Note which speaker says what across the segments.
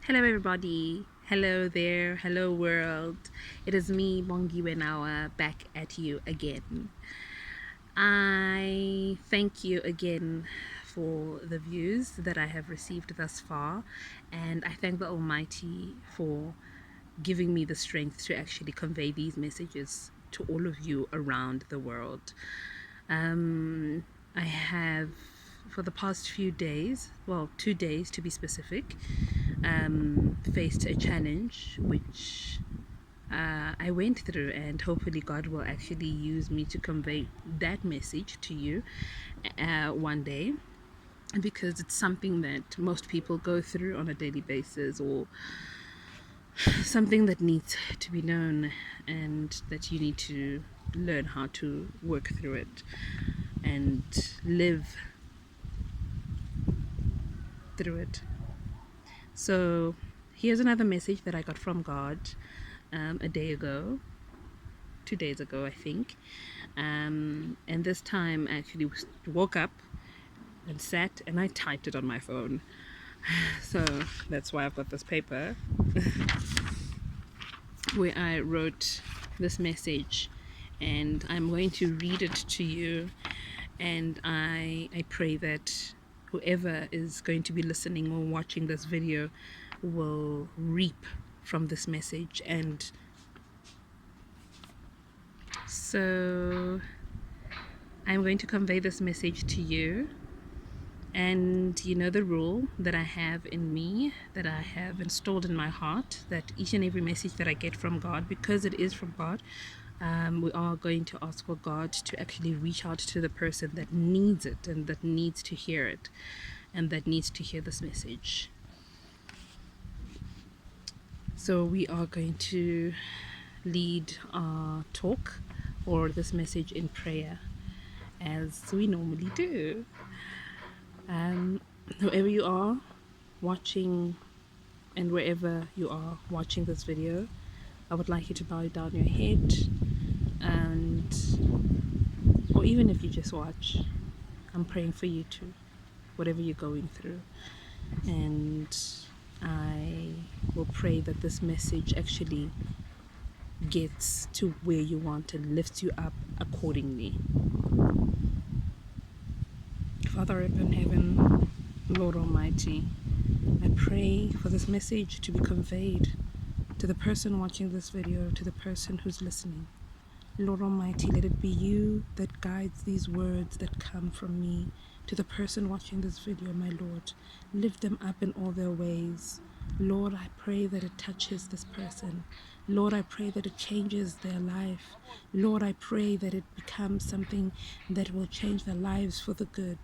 Speaker 1: Hello everybody, hello there, hello world. It is me, Bongi Wenawa, back at you again. I thank you again for the views that I have received thus far, and I thank the Almighty for giving me the strength to actually convey these messages to all of you around the world. I have, for the past few days, well, 2 days to be specific, faced a challenge which I went through, and hopefully God will actually use me to convey that message to you one day, because it's something that most people go through on a daily basis, or something that needs to be known, and that you need to learn how to work through it and live through it. So here's another message that I got from God a day ago, 2 days ago, I think. And this time I actually woke up and sat and I typed it on my phone. So that's why I've got this paper where I wrote this message, and I'm going to read it to you. And I pray that whoever is going to be listening or watching this video will reap from this message. And so I'm going to convey this message to you. And you know the rule that I have in me, that I have installed in my heart, that each and every message that I get from God, because it is from God, we are going to ask for God to actually reach out to the person that needs it, and that needs to hear it, and that needs to hear this message. So we are going to lead our talk or this message in prayer, as we normally do. Whoever you are watching, and wherever you are watching this video, I would like you to bow down your head, and or even if you just watch, I'm praying for you too, whatever you're going through. And I will pray that this message actually gets to where you want and lifts you up accordingly. Father up in heaven, Lord Almighty, I pray for this message to be conveyed to the person watching this video, to the person who's listening. Lord Almighty, let it be you that guides these words that come from me to the person watching this video, my Lord. Lift them up in all their ways. Lord, I pray that it touches this person. Lord, I pray that it changes their life. Lord, I pray that it becomes something that will change their lives for the good.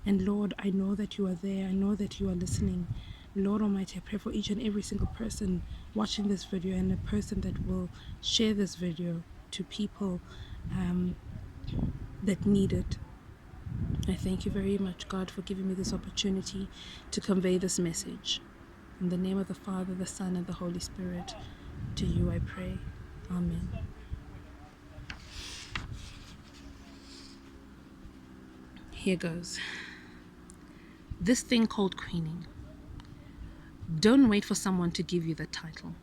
Speaker 1: And Lord, I know that you are there. I know that you are listening. Lord Almighty, I pray for each and every single person watching this video, and a person that will share this video to people that need it. I thank you very much, God, for giving me this opportunity to convey this message. In the name of the Father, the Son, and the Holy Spirit, to you I pray. Amen. Here goes. This thing called queening. Don't wait for someone to give you the title.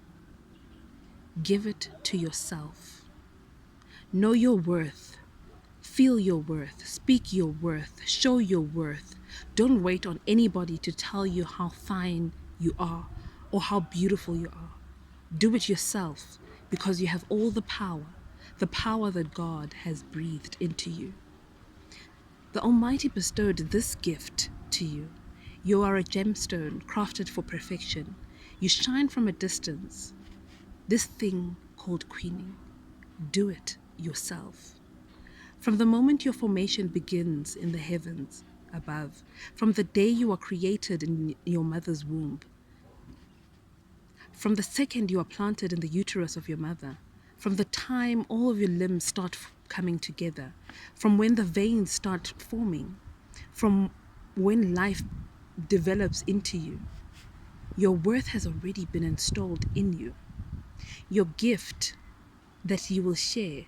Speaker 1: Give it to yourself. Know your worth. Feel your worth. Speak your worth. Show your worth. Don't wait on anybody to tell you how fine you are or how beautiful you are. Do it yourself, because you have all the power that God has breathed into you. The Almighty bestowed this gift to you. You are a gemstone crafted for perfection. You shine from a distance. This thing called queening. Do it yourself. From the moment your formation begins in the heavens above, from the day you are created in your mother's womb, from the second you are planted in the uterus of your mother, from the time all of your limbs start coming together, from when the veins start forming, from when life develops into you, your worth has already been installed in you. Your gift that you will share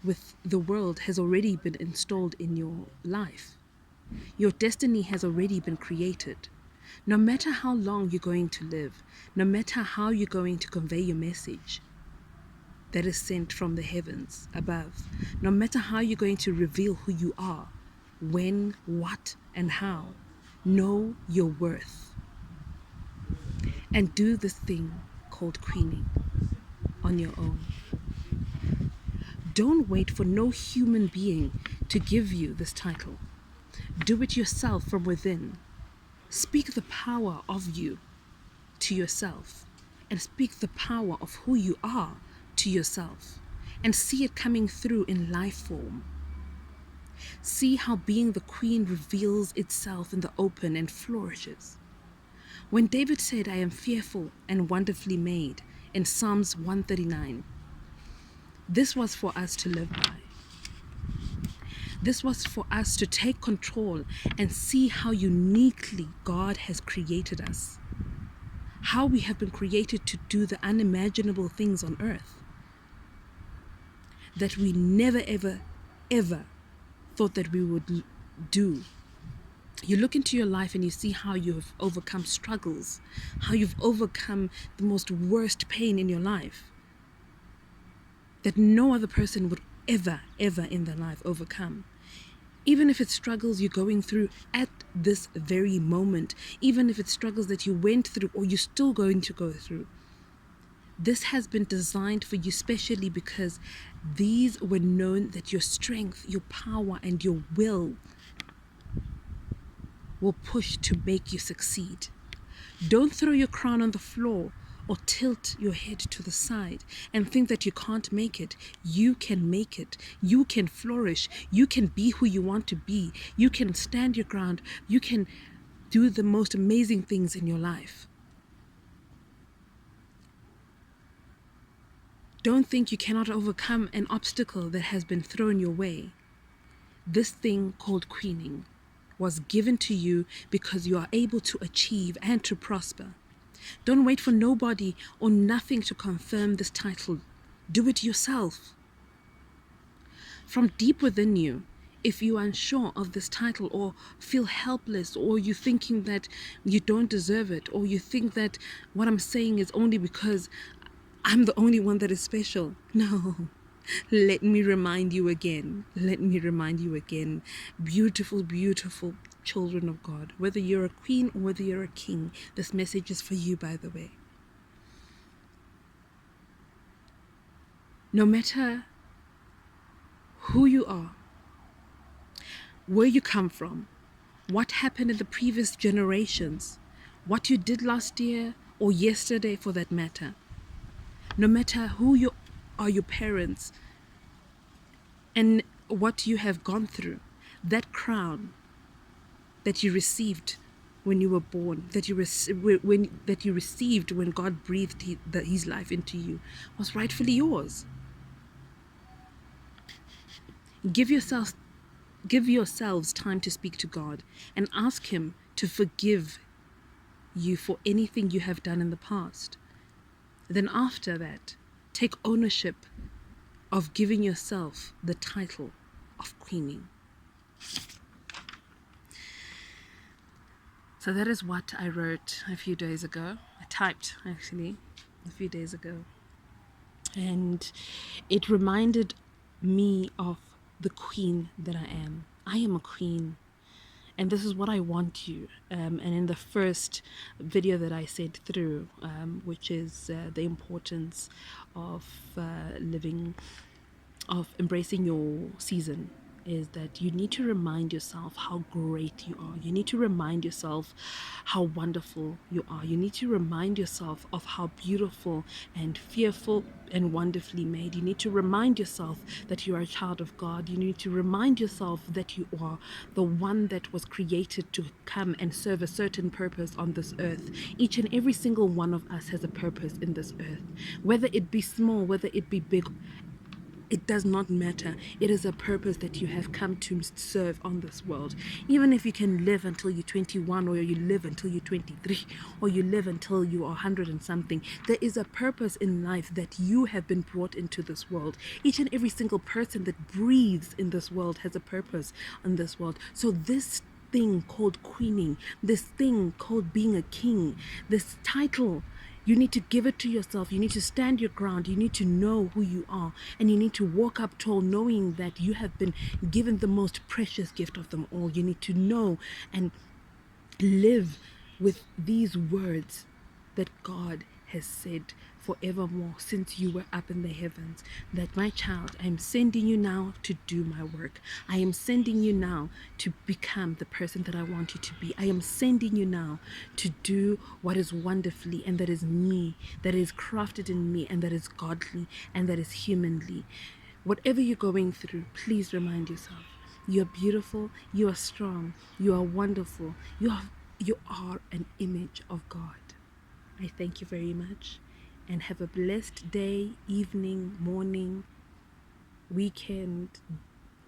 Speaker 1: with the world has already been installed in your life. Your destiny has already been created. No matter how long you're going to live, no matter how you're going to convey your message that is sent from the heavens above, no matter how you're going to reveal who you are, when, what, and how, know your worth. And do this thing called queening on your own. Don't wait for no human being to give you this title. Do it yourself from within. Speak the power of you to yourself, and speak the power of who you are to yourself, and see it coming through in life form. See how being the queen reveals itself in the open and flourishes. When David said, "I am fearful and wonderfully made," in Psalms 139, this was for us to live by. This was for us to take control and see how uniquely God has created us. How we have been created to do the unimaginable things on earth that we never, ever, ever thought that we would do. You look into your life and you see how you have overcome struggles, how you've overcome the most worst pain in your life that no other person would ever, ever in their life overcome. Even if it's struggles you're going through at this very moment, even if it's struggles that you went through or you're still going to go through, this has been designed for you specially because these were known that your strength, your power, and your will push to make you succeed. Don't throw your crown on the floor or tilt your head to the side and think that you can't make it. You can make it. You can flourish. You can be who you want to be. You can stand your ground. You can do the most amazing things in your life. Don't think you cannot overcome an obstacle that has been thrown your way. This thing called queening was given to you because you are able to achieve and to prosper. Don't wait for nobody or nothing to confirm this title. Do it yourself. From deep within you, if you are unsure of this title or feel helpless, or you're thinking that you don't deserve it, or you think that what I'm saying is only because I'm the only one that is special. No. Let me remind you again. Let me remind you again. Beautiful, beautiful children of God. Whether you're a queen or whether you're a king, this message is for you, by the way. No matter who you are, where you come from, what happened in the previous generations, what you did last year or yesterday for that matter, no matter who you are, your parents, and what you have gone through, that crown that you received when you were born, that you received when God breathed his life into you, was rightfully yours. Give yourselves time to speak to God and ask him to forgive you for anything you have done in the past. Then after that, take ownership of giving yourself the title of queening. So that is what I wrote a few days ago. I typed actually a few days ago. And it reminded me of the queen that I am. I am a queen. And this is what I want you. And in the first video that I said through, which is the importance of embracing your season, is that you need to remind yourself how great you are. You need to remind yourself how wonderful you are. You need to remind yourself of how beautiful and fearful and wonderfully made. You need to remind yourself that you are a child of God. You need to remind yourself that you are the one that was created to come and serve a certain purpose on this earth. Each and every single one of us has a purpose in this earth. Whether it be small, whether it be big, it does not matter. It is a purpose that you have come to serve on this world. Even if you can live until you're 21, or you live until you're 23, or you live until you are 100 and something, there is a purpose in life that you have been brought into this world. Each and every single person that breathes in this world has a purpose in this world. So this thing called queening, this thing called being a king, this title. You need to give it to yourself. You need to stand your ground. You need to know who you are. And you need to walk up tall knowing that you have been given the most precious gift of them all. You need to know and live with these words that God has said forevermore since you were up in the heavens, that my child, I am sending you now to do my work. I am sending you now to become the person that I want you to be. I am sending you now to do what is wonderfully and that is me, that is crafted in me and that is godly and that is humanly. Whatever you're going through, please remind yourself, you're beautiful, you are strong, you are wonderful, you are an image of God. I thank you very much and have a blessed day, evening, morning, weekend,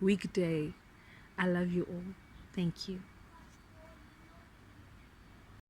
Speaker 1: weekday. I love you all. Thank you.